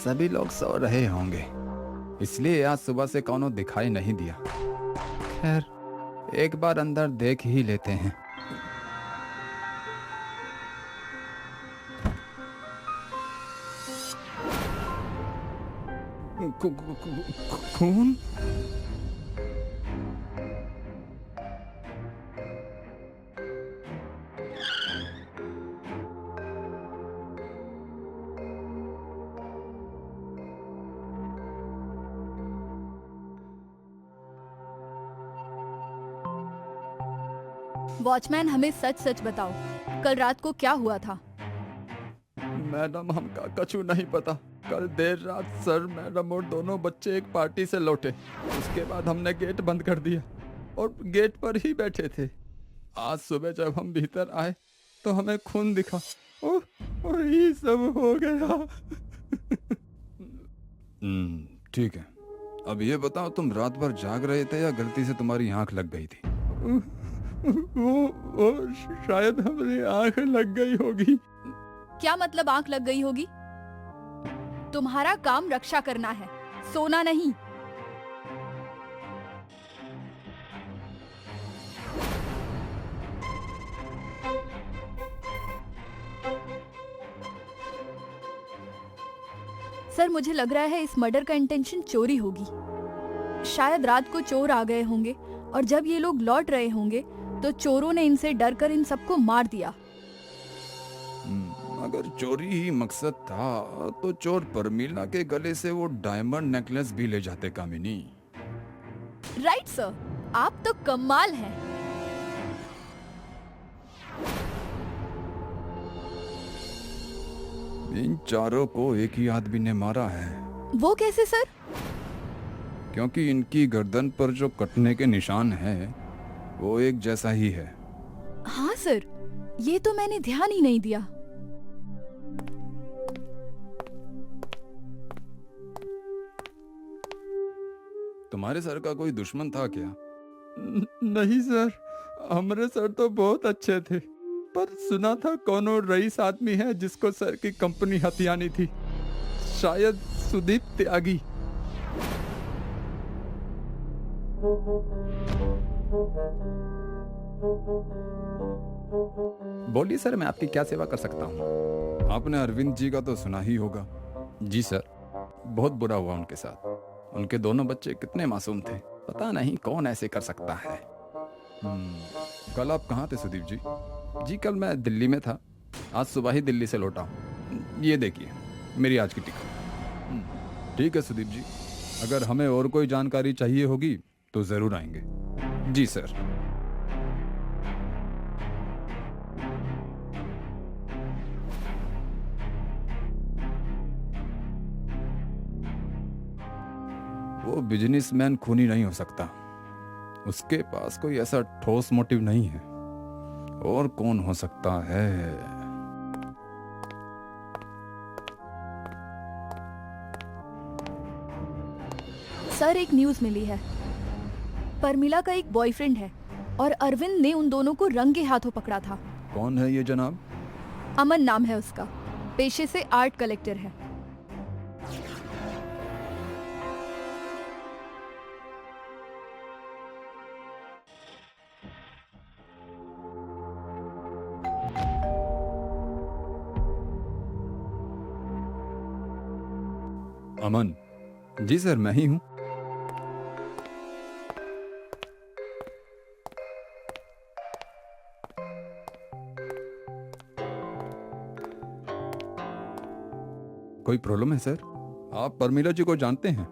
सभी लोग सो रहे होंगे, इसलिए आज सुबह से कौनो दिखाई नहीं दिया। खैर, एक बार अंदर देख ही लेते हैं। खून? वॉचमैन, हमें सच सच बताओ, कल रात को क्या हुआ था? मैडम, हमका कछु नहीं पता। कल देर रात सर, मैडम और दोनों बच्चे एक पार्टी से लौटे। उसके बाद हमने गेट बंद कर दिया और गेट पर ही बैठे थे। आज सुबह जब हम भीतर आए तो हमें खून दिखा। ओह, और ये सब हो गया। ठीक है, अब ये बताओ, तुम रात भर जाग रहे थे या गलती से तुम्हारी आंख लग गई थी? वो शायद हमारी आंख लग गई होगी। क्या मतलब आंख लग गई होगी? तुम्हारा काम रक्षा करना है, सोना नहीं। सर, मुझे लग रहा है इस मर्डर का इंटेंशन चोरी होगी। शायद रात को चोर आ गए होंगे और जब ये लोग लौट रहे होंगे तो चोरों ने इनसे डरकर इन सबको मार दिया। अगर चोरी ही मकसद था तो चोर परमीला के गले से वो डायमंड नेकलेस भी ले जाते कामिनी। राइट सर, आप तो कमाल हैं। इन चारों को एक ही आदमी ने मारा है। वो कैसे सर? क्योंकि इनकी गर्दन पर जो कटने के निशान है वो एक जैसा ही है। हाँ सर, ये तो मैंने ध्यान ही नहीं दिया। तुम्हारे सर का कोई दुश्मन था क्या? नहीं सर, हमारे सर तो बहुत अच्छे थे, पर सुना था कोनो रईस आदमी है जिसको सर की कंपनी हथियानी थी, शायद सुदीप त्यागी। बोलिए सर, मैं आपकी क्या सेवा कर सकता हूँ? आपने अरविंद जी का तो सुना ही होगा। जी सर, बहुत बुरा हुआ उनके साथ। उनके दोनों बच्चे कितने मासूम थे, पता नहीं कौन ऐसे कर सकता है। कल आप कहाँ थे सुदीप जी? जी कल मैं दिल्ली में था, आज सुबह ही दिल्ली से लौटा हूँ। ये देखिए मेरी आज की टिकट। ठीक है सुदीप जी, अगर हमें और कोई जानकारी चाहिए होगी तो जरूर आएंगे। जी सर। वो बिजनेसमैन खूनी नहीं हो सकता, उसके पास कोई ऐसा ठोस मोटिव नहीं है। और कौन हो सकता है? सर, एक न्यूज़ मिली है। परमिला का एक बॉयफ्रेंड है और अरविंद ने उन दोनों को रंगे हाथों पकड़ा था। कौन है ये जनाब? अमन नाम है उसका, पेशे से आर्ट कलेक्टर है। अमन? जी सर, मैं ही हूँ। कोई प्रॉब्लम है सर? आप परमिला जी को जानते हैं?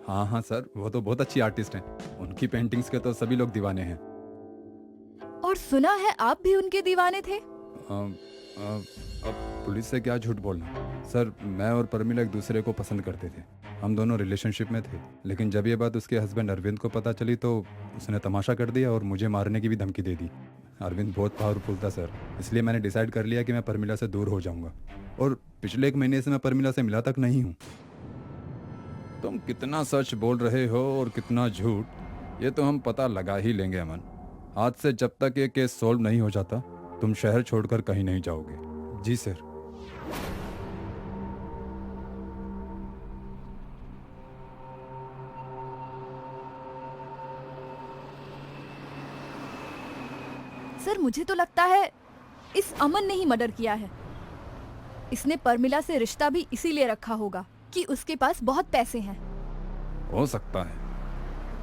हाँ हाँ सर, वो तो बहुत अच्छी आर्टिस्ट हैं। उनकी पेंटिंग्स के तो सभी लोग दीवाने हैं। और सुना है आप भी उनके दीवाने थे। अब पुलिस से क्या झूठ बोलना। सर, मैं और परमिला एक दूसरे को पसंद करते थे, हम दोनों रिलेशनशिप में थे। लेकिन जब ये बात उसके हस्बैंड अरविंद को पता चली तो उसने तमाशा कर दिया और मुझे मारने की भी धमकी दे दी। अरविंद बहुत पावरफुल था सर, इसलिए मैंने डिसाइड कर लिया कि मैं परमिला से दूर हो जाऊंगा। और पिछले 1 महीने से मैं परमिला से मिला तक नहीं हूँ। तुम कितना सच बोल रहे हो और कितना झूठ, ये तो हम पता लगा ही लेंगे अमन। आज से जब तक ये केस सॉल्व नहीं हो जाता तुम शहर छोड़कर कहीं नहीं जाओगे। जी सर। सर मुझे तो लगता है इस अमन ने ही मर्डर किया है। इसने परमिला से रिश्ता भी इसीलिए रखा होगा कि उसके पास बहुत पैसे हैं। हो सकता है,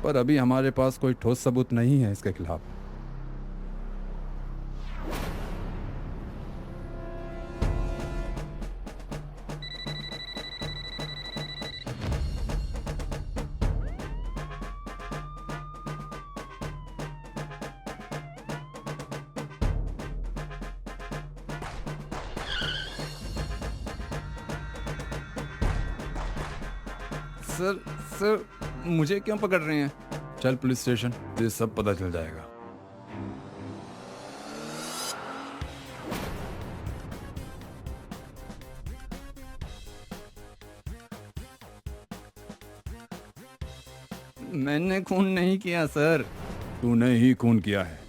पर अभी हमारे पास कोई ठोस सबूत नहीं है इसके खिलाफ। सर मुझे क्यों पकड़ रहे हैं? चल पुलिस स्टेशन, तुझे सब पता चल जाएगा। मैंने खून नहीं किया सर। तूने ही खून किया है।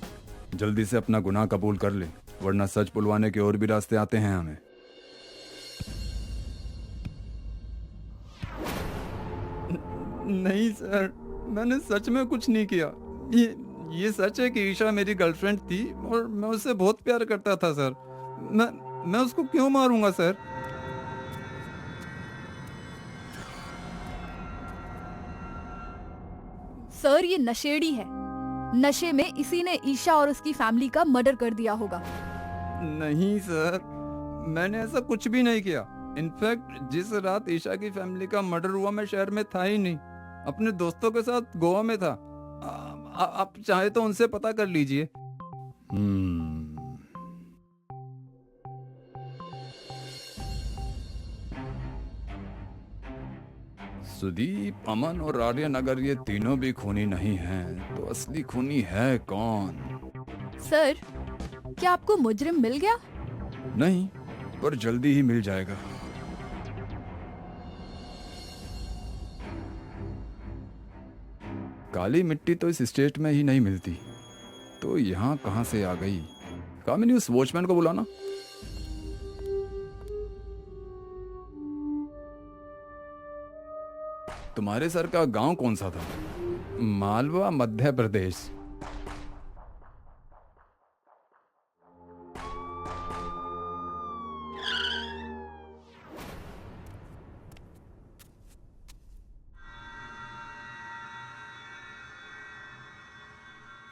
जल्दी से अपना गुनाह कबूल कर ले, वरना सच बुलवाने के और भी रास्ते आते हैं हमें। नहीं सर, मैंने सच में कुछ नहीं किया। ये सच है कि ईशा मेरी गर्लफ्रेंड थी और मैं उससे बहुत प्यार करता था सर। मैं उसको क्यों मारूंगा सर? सर ये नशेड़ी है। नशे में इसी ने ईशा और उसकी फैमिली का मर्डर कर दिया होगा। नहीं सर, मैंने ऐसा कुछ भी नहीं किया। इनफैक्ट जिस रात ईशा की फैमिली का मर्डर हुआ मैं शहर में था ही नहीं, अपने दोस्तों के साथ गोवा में था। आप चाहे तो उनसे पता कर लीजिए। सुदीप, अमन और आर्यन अगर ये तीनों भी खूनी नहीं हैं, तो असली खूनी है कौन? सर क्या आपको मुजरिम मिल गया? नहीं, पर जल्दी ही मिल जाएगा। काली मिट्टी तो इस स्टेट में ही नहीं मिलती, तो यहाँ कहाँ से आ गई? कामिनी, उस वॉचमैन को बुलाना। तुम्हारे सर का गांव कौन सा था? मालवा, मध्य प्रदेश।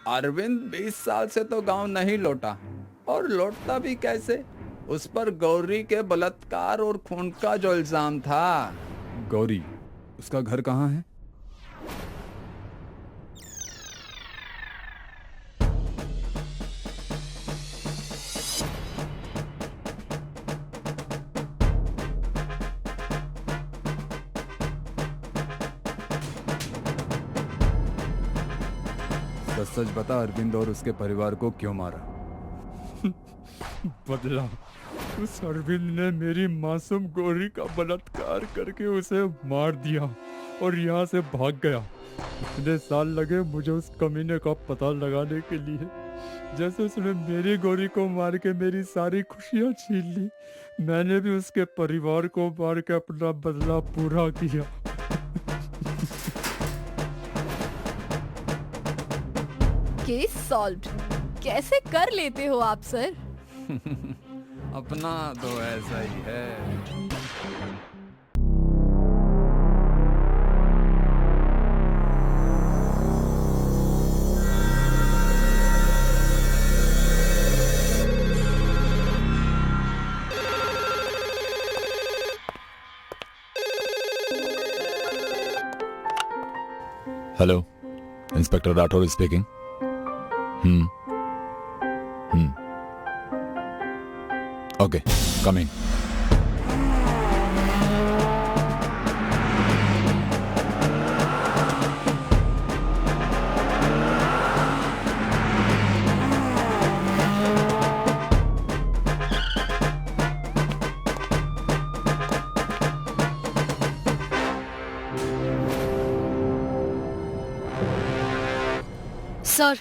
अरविंद 20 साल से तो गांव नहीं लौटा, और लौटता भी कैसे? उस पर गौरी के बलात्कार और खून का जो इल्जाम था। गौरी, उसका घर कहाँ है? सच बता, अरविंद और उसके परिवार को क्यों मारा? बदला। उस अरविंद ने मेरी मासूम गौरी का बलात्कार करके उसे मार दिया और यहाँ से भाग गया। इतने साल लगे मुझे उस कमीने का पता लगाने के लिए। जैसे उसने मेरी गौरी को मार के मेरी सारी खुशियाँ छीन ली, मैंने भी उसके परिवार को मार के अपना बदला पूरा किया। Case solved. कैसे कर लेते हो आप सर? अपना तो ऐसा ही है। Hello, inspector Rathore speaking. Okay, come in. Sir,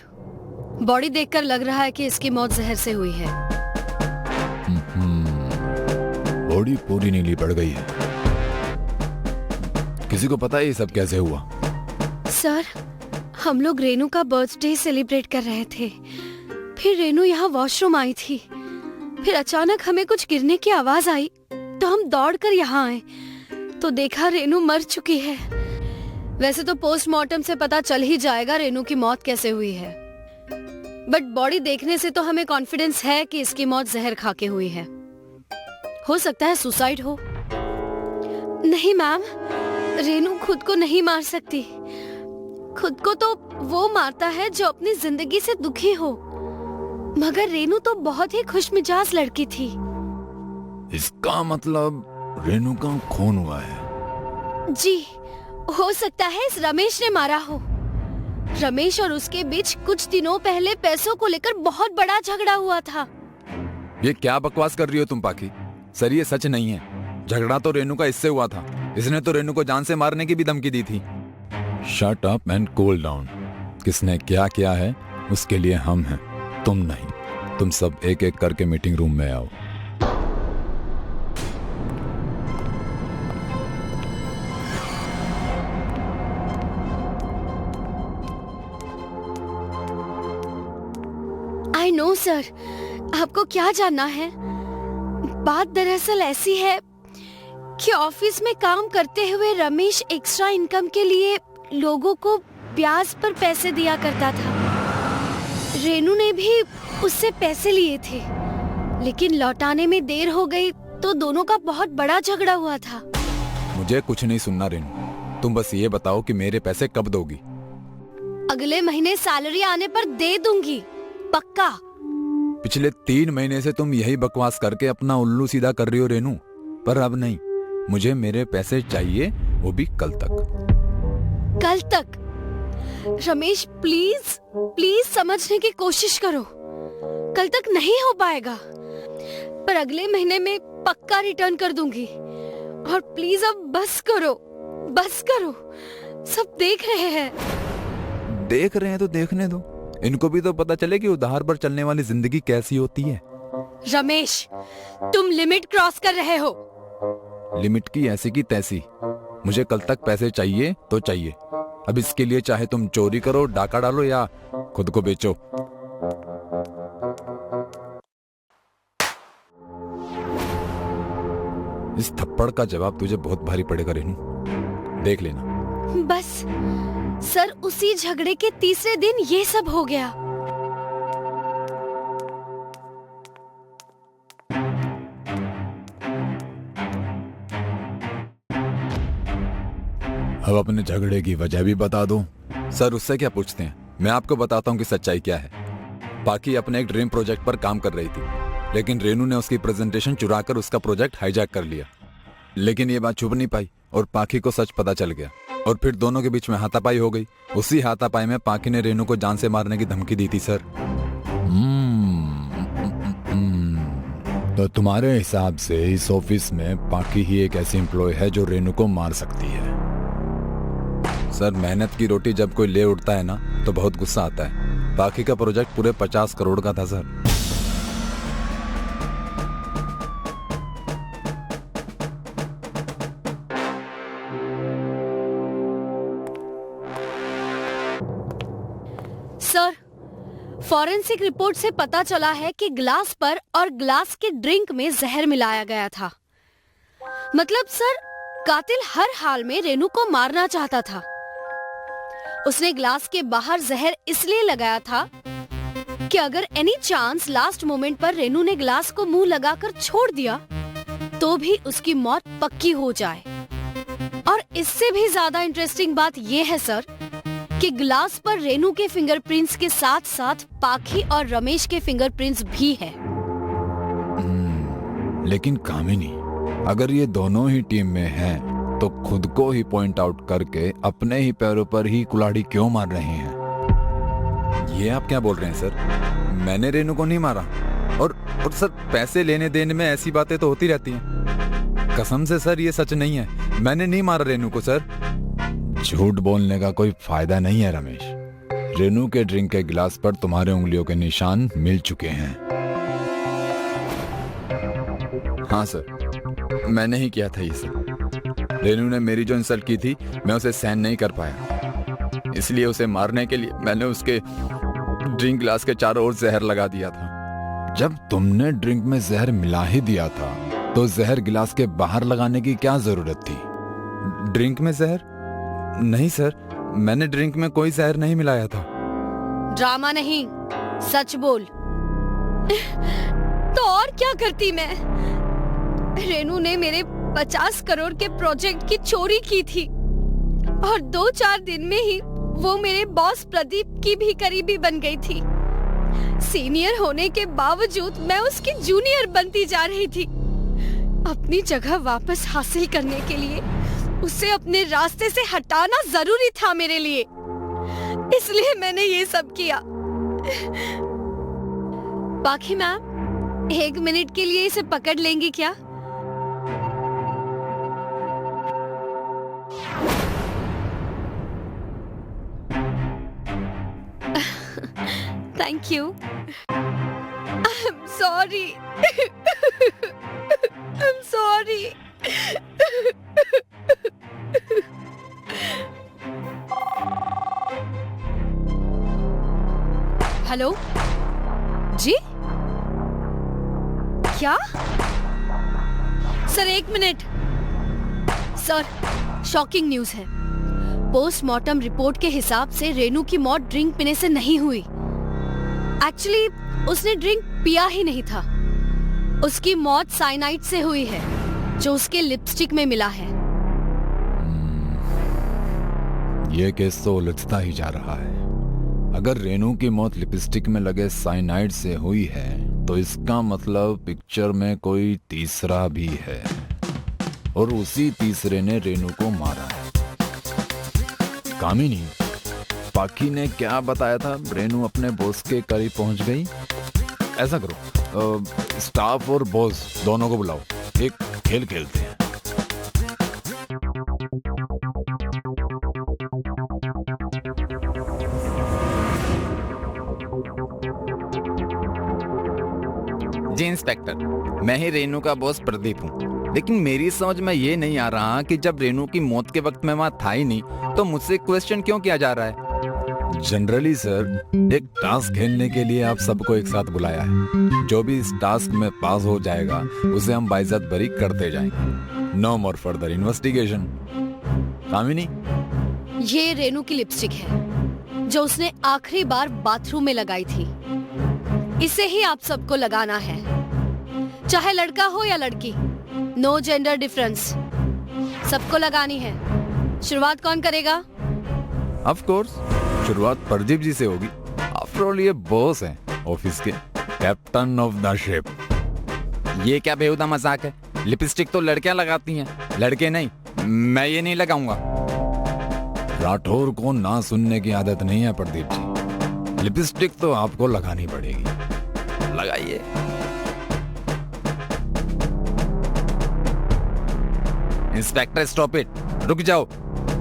body देखकर लग रहा है कि इसकी मौत जहर से हुई है। बॉडी पूरी नीली पड़ गई है। किसी को पता है ये सब कैसे हुआ? सर, हम लोग रेनू का बर्थडे सेलिब्रेट कर रहे थे, फिर रेनू यहाँ वॉशरूम आई थी। फिर अचानक हमें कुछ गिरने की आवाज आई तो हम दौड़कर यहाँ आए तो देखा रेनू मर चुकी है। वैसे तो पोस्टमार्टम से पता चल ही जाएगा रेनू की मौत कैसे हुई है, बट बॉडी देखने से तो हमें कॉन्फिडेंस है कि इसकी मौत जहर खा के हुई है। हो सकता है सुसाइड हो। नहीं मैम, रेनू खुद को नहीं मार सकती। खुद को तो वो मारता है जो अपनी जिंदगी से दुखी हो, मगर रेनू तो बहुत ही खुशमिजाज लड़की थी। इसका मतलब रेणु का खून हुआ है। जी, हो सकता है इस रमेश ने मारा हो। रमेश और उसके बीच कुछ दिनों पहले पैसों को लेकर बहुत बड़ा झगड़ा हुआ था। ये क्या बकवास कर रही हो तुम पाखी? सर ये सच नहीं है। झगड़ा तो रेणु का इससे हुआ था। इसने तो रेणु को जान से मारने की भी धमकी दी थी। Shut up and cool down. किसने क्या किया है उसके लिए हम हैं, तुम नहीं। तुम सब एक एक करके मीटिंग रूम में आओ। आई नो सर, आपको क्या जानना है? बात दरअसल ऐसी है कि ऑफिस में काम करते हुए रमेश एक्स्ट्रा इनकम के लिए लोगों को ब्याज पर पैसे दिया करता था। रेनू ने भी उससे पैसे लिए थे, लेकिन लौटाने में देर हो गई तो दोनों का बहुत बड़ा झगड़ा हुआ था। मुझे कुछ नहीं सुनना रेणु, तुम बस ये बताओ कि मेरे पैसे कब दोगी? अगले महीने सैलरी आने पर दे दूंगी, पक्का। पिछले 3 महीने से तुम यही बकवास करके अपना उल्लू सीधा कर रही हो रेणु, पर अब नहीं। मुझे मेरे पैसे चाहिए, वो भी कल तक। कल तक? रमेश प्लीज प्लीज समझने की कोशिश करो। कल तक नहीं हो पाएगा, पर अगले महीने में पक्का रिटर्न कर दूंगी। और प्लीज अब बस करो, बस करो। सब देख रहे हैं। देख रहे हैं तो देखने दो, इनको भी तो पता चले कि उधार पर चलने वाली जिंदगी कैसी होती है। रमेश, तुम लिमिट क्रॉस कर रहे हो। लिमिट की ऐसी की तैसी। मुझे कल तक पैसे चाहिए तो चाहिए। अब इसके लिए चाहे तुम चोरी करो, डाका डालो या खुद को बेचो। इस थप्पड़ का जवाब तुझे बहुत भारी पड़ेगा रेनू, देख लेना। बस सर, उसी झगड़े के तीसरे दिन ये सब हो गया। अब अपने झगड़े की वजह भी बता दो। सर उससे क्या पूछते हैं, मैं आपको बताता हूँ कि सच्चाई क्या है। पाकी अपने एक ड्रीम प्रोजेक्ट पर काम कर रही थी, लेकिन रेनू ने उसकी प्रेजेंटेशन चुराकर उसका प्रोजेक्ट हाईजैक कर लिया। लेकिन ये बात छुप नहीं पाई और पाकी को सच पता चल गया और फिर दोनों के बीच में हाथापाई हो गई। उसी हाथापाई में पाकी ने रेनू को जान से मारने की धमकी दी थी सर। तो तुम्हारे हिसाब से इस ऑफिस में पाकी ही एक ऐसी एम्प्लॉय है जो रेनू को मार सकती है? सर मेहनत की रोटी जब कोई ले उठता है ना तो बहुत गुस्सा आता है। पाकी का प्रोजेक्ट पूरे 50 करोड़ का था सर। सर, फॉरेंसिक रिपोर्ट से पता चला है कि ग्लास पर और ग्लास के ड्रिंक में जहर मिलाया गया था। मतलब सर, कातिल हर हाल में रेनू को मारना चाहता था। उसने ग्लास के बाहर जहर इसलिए लगाया था कि अगर एनी चांस लास्ट मोमेंट पर रेनू ने ग्लास को मुंह लगाकर छोड़ दिया तो भी उसकी मौत पक्की हो जाए। और इससे भी ज्यादा इंटरेस्टिंग बात यह है सर कि ग्लास पर रेनू के फिंगरप्रिंट्स के साथ साथ पाखी और रमेश के फिंगरप्रिंट्स भी हैं। लेकिन कामिनी, अगर ये दोनों ही टीम में हैं, तो खुद को ही पॉइंट आउट करके अपने ही पैरों पर ही कुल्हाड़ी क्यों मार रहे हैं? ये आप क्या बोल रहे हैं सर? मैंने रेनू को नहीं मारा। और सर पैसे लेने देने में ऐसी बातें तो होती रहती हैं। कसम से सर ये सच नहीं है, मैंने नहीं मारा रेनू को सर। झूठ बोलने का कोई फायदा नहीं है रमेश। रेनू के ड्रिंक के गिलास पर तुम्हारे उंगलियों के निशान मिल चुके हैं। हाँ सर, मैंने ही किया था ये सब। रेनू ने मेरी जो इंसल्ट की थी मैं उसे सहन नहीं कर पाया, इसलिए उसे मारने के लिए मैंने उसके ड्रिंक ग्लास के चारों ओर जहर लगा दिया था। जब तुमने ड्रिंक में जहर मिला ही दिया था तो जहर गिलास के बाहर लगाने की क्या जरूरत थी? ड्रिंक में जहर? नहीं सर, मैंने ड्रिंक में कोई जहर नहीं मिलाया था। ड्रामा नहीं, सच बोल। तो और क्या करती मैं? रेनू ने मेरे 50 करोड़ के प्रोजेक्ट की चोरी की थी और 2-4 दिन में ही वो मेरे बॉस प्रदीप की भी करीबी बन गई थी। सीनियर होने के बावजूद मैं उसकी जूनियर बनती जा रही थी। अपनी जगह वापस हासिल करने के लिए उसे अपने रास्ते से हटाना जरूरी था मेरे लिए, इसलिए मैंने ये सब किया। बाकी मैम 1 मिनट के लिए इसे पकड़ लेंगी क्या? Thank you. I'm sorry. I'm sorry. Hello जी, क्या? Sir 1 minute. Sir, shocking news है। पोस्टमार्टम रिपोर्ट के हिसाब से रेनू की मौत ड्रिंक पीने से नहीं हुई। एक्चुअली उसने ड्रिंक पिया ही नहीं था। उसकी मौत साइनाइड से हुई है, जो उसके लिपस्टिक में मिला है। ये केस तो उलझता ही जा रहा है। अगर रेनू की मौत लिपस्टिक में लगे साइनाइड से हुई है तो इसका मतलब पिक्चर में कोई तीसरा भी है और उसी तीसरे ने रेनू को मारा है। कामिनी, पाखी ने क्या बताया था? रेनू अपने बॉस के करीब पहुंच गई। ऐसा करो, स्टाफ और बॉस दोनों को बुलाओ, एक खेल खेलते हैं। जी इंस्पेक्टर, मैं ही रेनू का बॉस प्रदीप हूँ, लेकिन मेरी समझ में ये नहीं आ रहा कि जब रेनू की मौत के वक्त मैं वहाँ था ही नहीं तो मुझसे क्वेश्चन क्यों किया जा रहा है? जनरली सर, एक टास्क खेलने के लिए आप सबको एक साथ बुलाया है। जो भी इस टास्क में पास हो जाएगा उसे हम बाइज्जत बरी करते जाएंगे। No more further investigation. Kamini, ये रेनू की लिपस्टिक है जो उसने आखिरी बार बाथरूम में लगाई थी। इसे ही आप सबको लगाना है, चाहे लड़का हो या लड़की। नो जेंडर डिफरेंस, सबको लगानी है। शुरुआत कौन करेगा? ऑफ कोर्स शुरुआत प्रदीप जी से होगी। आफ्टर ऑल ये बॉस हैं ऑफिस के, कैप्टन ऑफ द शिप। ये क्या बेहुदा मजाक है? लिपस्टिक तो लड़कियां लगाती हैं, लड़के नहीं। मैं ये नहीं लगाऊंगा। राठौर को ना सुनने की आदत नहीं है प्रदीप जी। लिपस्टिक तो आपको लगानी पड़ेगी। लगाइए। इंस्पेक्टर स्टॉप इट, रुक जाओ।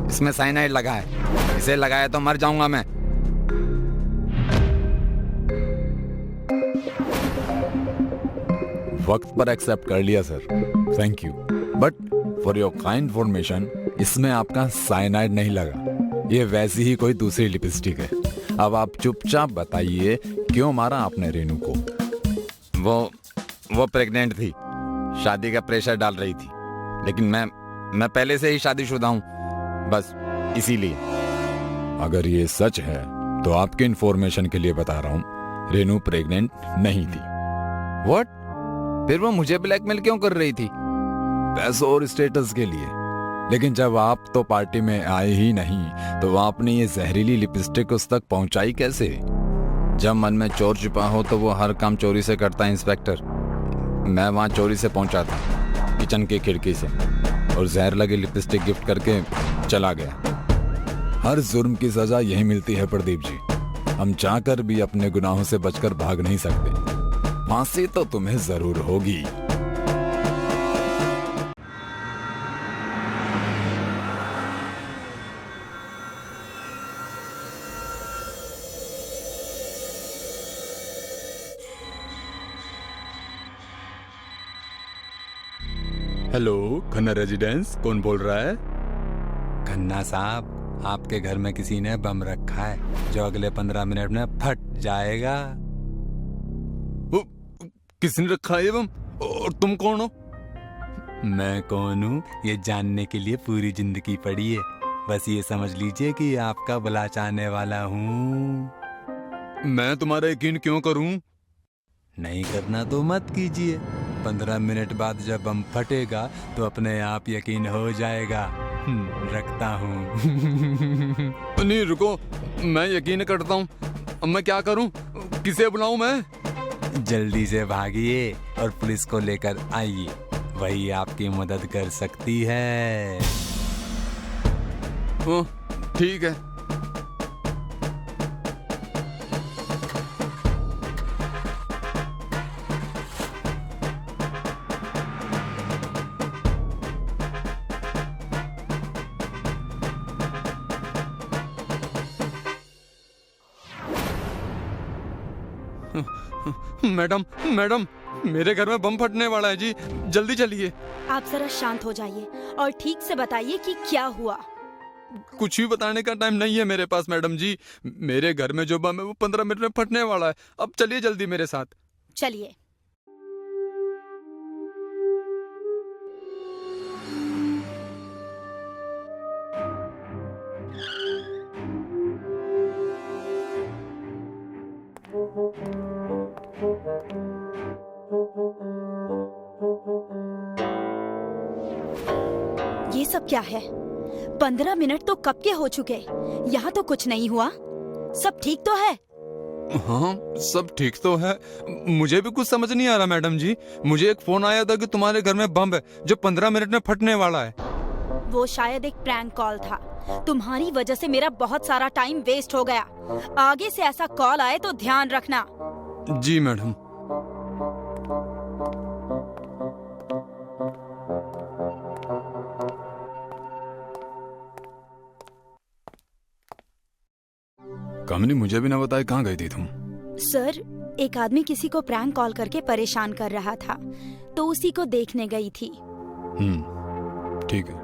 इसमें साइनाइड लगा है, इसे लगाया तो मर जाऊंगा मैं। वक्त पर एक्सेप्ट कर लिया sir, thank you. But for your kind information, इसमें आपका साइनाइड नहीं लगा। ये वैसी ही कोई दूसरी लिपस्टिक है। अब आप चुपचाप बताइए, क्यों मारा आपने रेनू को? वो प्रेग्नेंट थी, शादी का प्रेशर डाल रही थी, लेकिन मैं पहले से ही शादीशुदा हूँ, बस इसीलिए। अगर ये सच है तो आपके इन्फॉर्मेशन के लिए बता रहा हूँ, रेनू प्रेग्नेंट नहीं थी। व्हाट? फिर वो मुझे ब्लैकमेल क्यों कर रही थी? पैसों और स्टेटस के लिए। लेकिन जब आप तो पार्टी में आए ही नहीं तो आपने ये जहरीली लिपस्टिक उस तक पहुंचाई कैसे? जब मन में चोर छुपा हो तो वो हर काम चोरी से करता है इंस्पेक्टर। मैं वहाँ चोरी से पहुंचा था, किचन की खिड़की से, और जहर लगी लिपस्टिक गिफ्ट करके चला गया। हर जुर्म की सजा यही मिलती है प्रदीप जी। हम चाहकर भी अपने गुनाहों से बचकर भाग नहीं सकते। फांसी तो तुम्हें जरूर होगी। हेलो, खन्ना रेजिडेंस, कौन बोल रहा है? खन्ना साहब, आपके घर में किसी ने बम रखा है जो अगले 15 मिनट में फट जाएगा। किसने रखा है ये बम? और तुम कौन हो? मैं कौन हूँ ये जानने के लिए पूरी जिंदगी पड़ी है। बस ये समझ लीजिए कि आपका भला चाहने वाला हूँ। मैं तुम्हारा यकीन क्यों करूँ? नहीं करना तो मत कीजिए। 15 मिनट बाद जब बम फटेगा तो अपने आप यकीन हो जाएगा। रखता हूँ। नहीं रुको, मैं यकीन करता हूँ। अब मैं क्या करूँ? किसे बुलाऊं मैं? जल्दी से भागिए और पुलिस को लेकर आइए, वही आपकी मदद कर सकती है। ठीक है। मैडम मैडम, मेरे घर में बम फटने वाला है जी, जल्दी चलिए। आप जरा शांत हो जाइए और ठीक से बताइए कि क्या हुआ। कुछ भी बताने का टाइम नहीं है मेरे पास मैडम जी। मेरे घर में जो बम है वो 15 मिनट में फटने वाला है। अब चलिए जल्दी मेरे साथ। चलिए। ये सब क्या है? 15 मिनट तो कब के हो चुके। यहाँ तो कुछ नहीं हुआ। सब ठीक तो है? हाँ सब ठीक तो है। मुझे भी कुछ समझ नहीं आ रहा मैडम जी। मुझे एक फोन आया था कि तुम्हारे घर में बम है जो 15 मिनट में फटने वाला है। वो शायद एक प्रैंक कॉल था। तुम्हारी वजह से मेरा बहुत सारा टाइम वेस्ट हो गया। आगे से ऐसा कॉल आए तो ध्यान रखना। जी मैडम। कामिनी, मुझे भी ना बताए कहाँ गई थी तुम? सर, एक आदमी किसी को प्रैंक कॉल करके परेशान कर रहा था, तो उसी को देखने गई थी। ठीक है।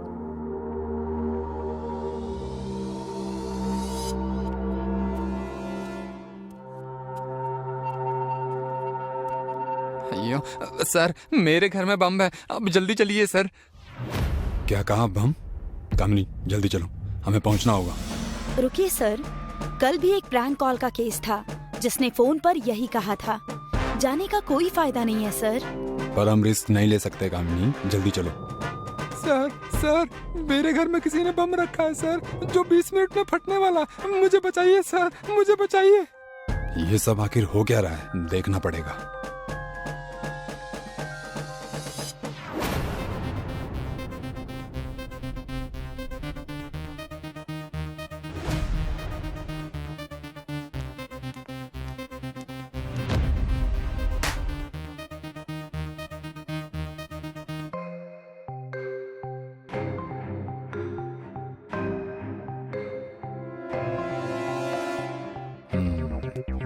अयो सर, मेरे घर में बम है, अब जल्दी चलिए सर। क्या कहा बम? कामिनी जल्दी चलो, हमें पहुंचना होगा। रुकिए सर, कल भी एक प्रैंक कॉल का केस था जिसने फोन पर यही कहा था। जाने का कोई फायदा नहीं है सर। पर हम रिस्क नहीं ले सकते कामिनी, जल्दी चलो। सर, मेरे घर में किसी ने बम रखा है सर, जो 20 मिनट में फटने वाला। मुझे बचाइए सर, मुझे बचाइए। ये सब आखिर हो क्या रहा है, देखना पड़ेगा।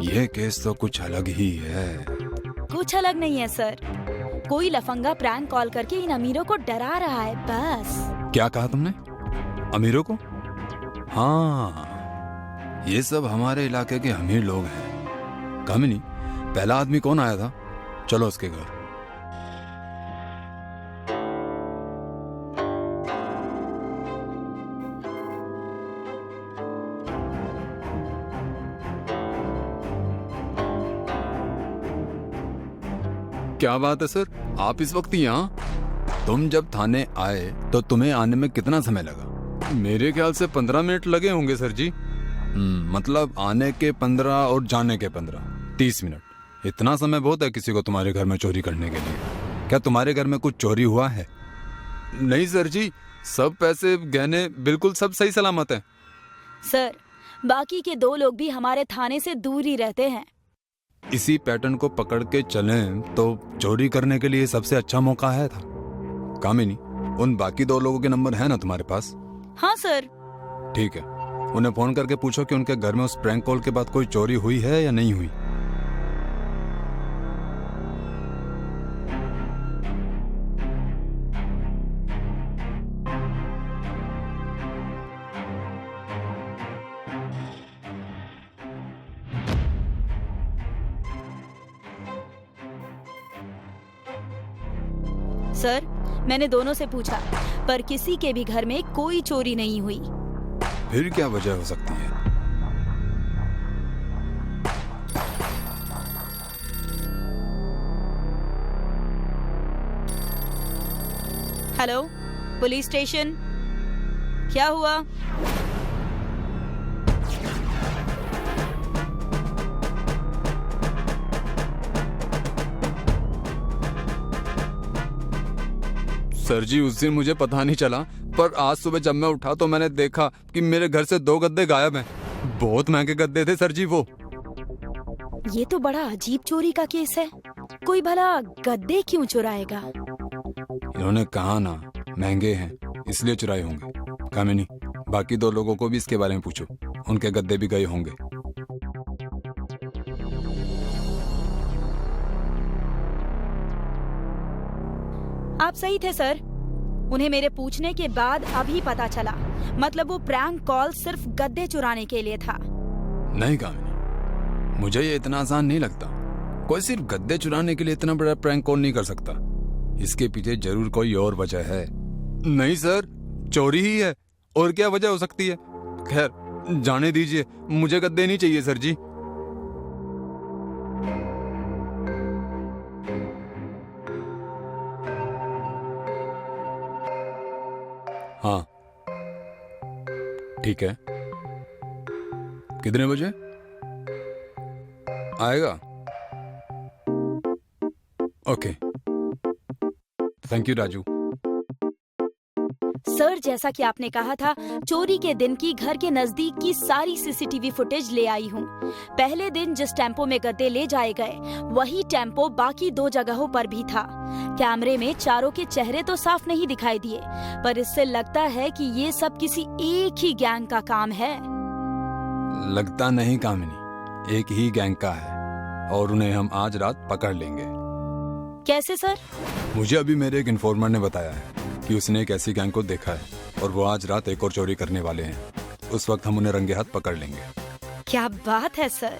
ये केस तो कुछ अलग ही है। कुछ अलग नहीं है सर। कोई लफंगा प्रैंक कॉल करके इन अमीरों को डरा रहा है बस। क्या कहा तुमने? अमीरों को? हाँ, ये सब हमारे इलाके के अमीर लोग हैं। कामिनी, पहला आदमी कौन आया था? चलो उसके घर। क्या बात है सर, आप इस वक्त यहाँ? तुम जब थाने आए तो तुम्हें आने में कितना समय लगा? मेरे ख्याल से 15 मिनट लगे होंगे सर जी। मतलब आने के 15 और जाने के 15, 30 मिनट। इतना समय बहुत है किसी को तुम्हारे घर में चोरी करने के लिए। क्या तुम्हारे घर में कुछ चोरी हुआ है? नहीं सर जी, सब पैसे गहने बिल्कुल सब सही सलामत है। सर, बाकी के 2 लोग भी हमारे थाने से दूर ही रहते हैं। इसी पैटर्न को पकड़ के चलें तो चोरी करने के लिए सबसे अच्छा मौका है था। कामिनी, उन बाकी 2 लोगों के नंबर है ना तुम्हारे पास? हाँ सर। ठीक है, उन्हें फोन करके पूछो कि उनके घर में उस प्रैंक कॉल के बाद कोई चोरी हुई है या नहीं हुई। सर, मैंने दोनों से पूछा, पर किसी के भी घर में कोई चोरी नहीं हुई। फिर क्या वजह हो सकती है? हेलो, पुलिस स्टेशन, क्या हुआ? सर जी, उस दिन मुझे पता नहीं चला, पर आज सुबह जब मैं उठा तो मैंने देखा कि मेरे घर से 2 गद्दे गायब हैं। बहुत महंगे गद्दे थे सर जी वो। ये तो बड़ा अजीब चोरी का केस है। कोई भला गद्दे क्यों चुराएगा? इन्होंने कहा ना, महंगे हैं इसलिए चुराए होंगे। कामिनी, बाकी 2 लोगों को भी इसके बारे में पूछो, उनके गद्दे भी गए होंगे। आप सही थे सर, उन्हें मेरे पूछने के बाद अभी पता चला। मतलब वो प्रैंक कॉल सिर्फ गद्दे चुराने के लिए था। नहीं कामिनी, मुझे ये इतना आसान नहीं लगता। कोई सिर्फ गद्दे चुराने के लिए इतना बड़ा प्रैंक कॉल नहीं कर सकता। इसके पीछे जरूर कोई और वजह है। नहीं सर, चोरी ही है, और क्या वजह हो सकती है? खैर जाने दीजिए, मुझे गद्दे नहीं चाहिए सर जी। हाँ ठीक है, कितने बजे आएगा? Okay, thank you Raju. Sir, जैसा कि आपने कहा था, चोरी के दिन की घर के नजदीक की सारी सीसीटीवी फुटेज ले आई हूँ। पहले दिन जिस टेम्पो में गद्दे ले जाए गए, वही टेम्पो बाकी 2 जगहों पर भी था। कैमरे में चारों के चेहरे तो साफ नहीं दिखाई दिए, पर इससे लगता है कि ये सब किसी एक ही गैंग का काम है। लगता नहीं कामिनी, एक ही गैंग का है, और उन्हें हम आज रात पकड़ लेंगे। कैसे सर? मुझे अभी मेरे एक इन्फॉर्मर ने बताया है कि उसने एक ऐसी गैंग को देखा है, और वो आज रात एक और चोरी करने वाले हैं। उस वक्त हम उन्हें रंगे हाथ पकड़ लेंगे। क्या बात है सर।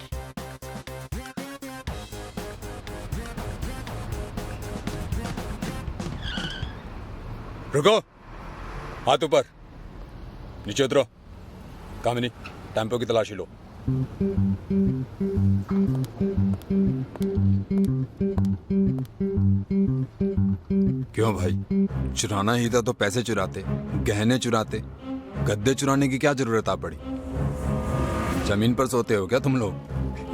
रुको, हाथ ऊपर, नीचे उतरो। कामिनी, टेम्पो की तलाशी लो। क्यों भाई, चुराना ही था तो पैसे चुराते, गहने चुराते, गद्दे चुराने की क्या जरूरत आ पड़ी? जमीन पर सोते हो क्या तुम लोग?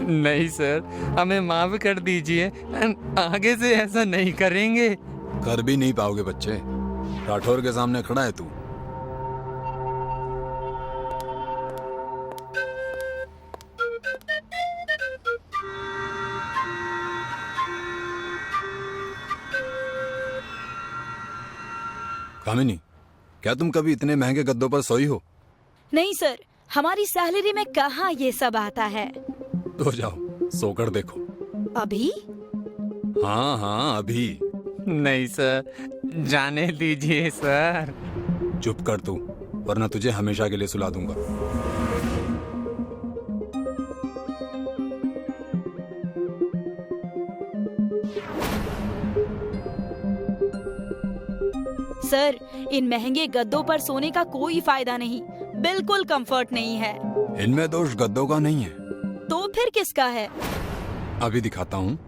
नहीं सर, हमें माफ कर दीजिए, आगे से ऐसा नहीं करेंगे। कर भी नहीं पाओगे बच्चे, राठौर के सामने खड़ा है तू। कामिनी, क्या तुम कभी इतने महंगे गद्दों पर सोई हो? नहीं सर, हमारी सैलरी में कहाँ ये सब आता है। तो जाओ, सोकर देखो। अभी? हाँ हाँ अभी। नहीं सर, जाने दीजिए सर। चुप कर तू, वरना तुझे हमेशा के लिए सुला दूंगा। सर, इन महंगे गद्दों पर सोने का कोई फायदा नहीं, बिल्कुल कंफर्ट नहीं है। इनमें दोष गद्दों का नहीं है। तो फिर किसका है? अभी दिखाता हूँ।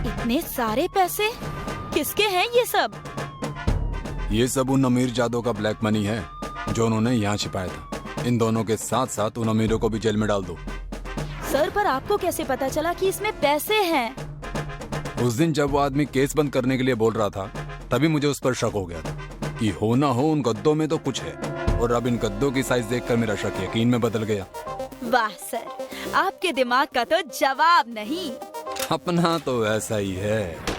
इतने सारे पैसे किसके हैं ये सब? ये सब उन अमीर जादों का ब्लैक मनी है जो उन्होंने यहाँ छिपाया था। इन दोनों के साथ साथ उन अमीरों को भी जेल में डाल दो। सर, पर आपको कैसे पता चला कि इसमें पैसे हैं? उस दिन जब वो आदमी केस बंद करने के लिए बोल रहा था, तभी मुझे उस पर शक हो गया था कि हो ना हो उन गद्दों में तो कुछ है, और अब इन गद्दों की साइज देखकर मेरा शक यकीन में बदल गया। वाह सर, आपके दिमाग का तो जवाब नहीं। अपना तो ऐसा ही है।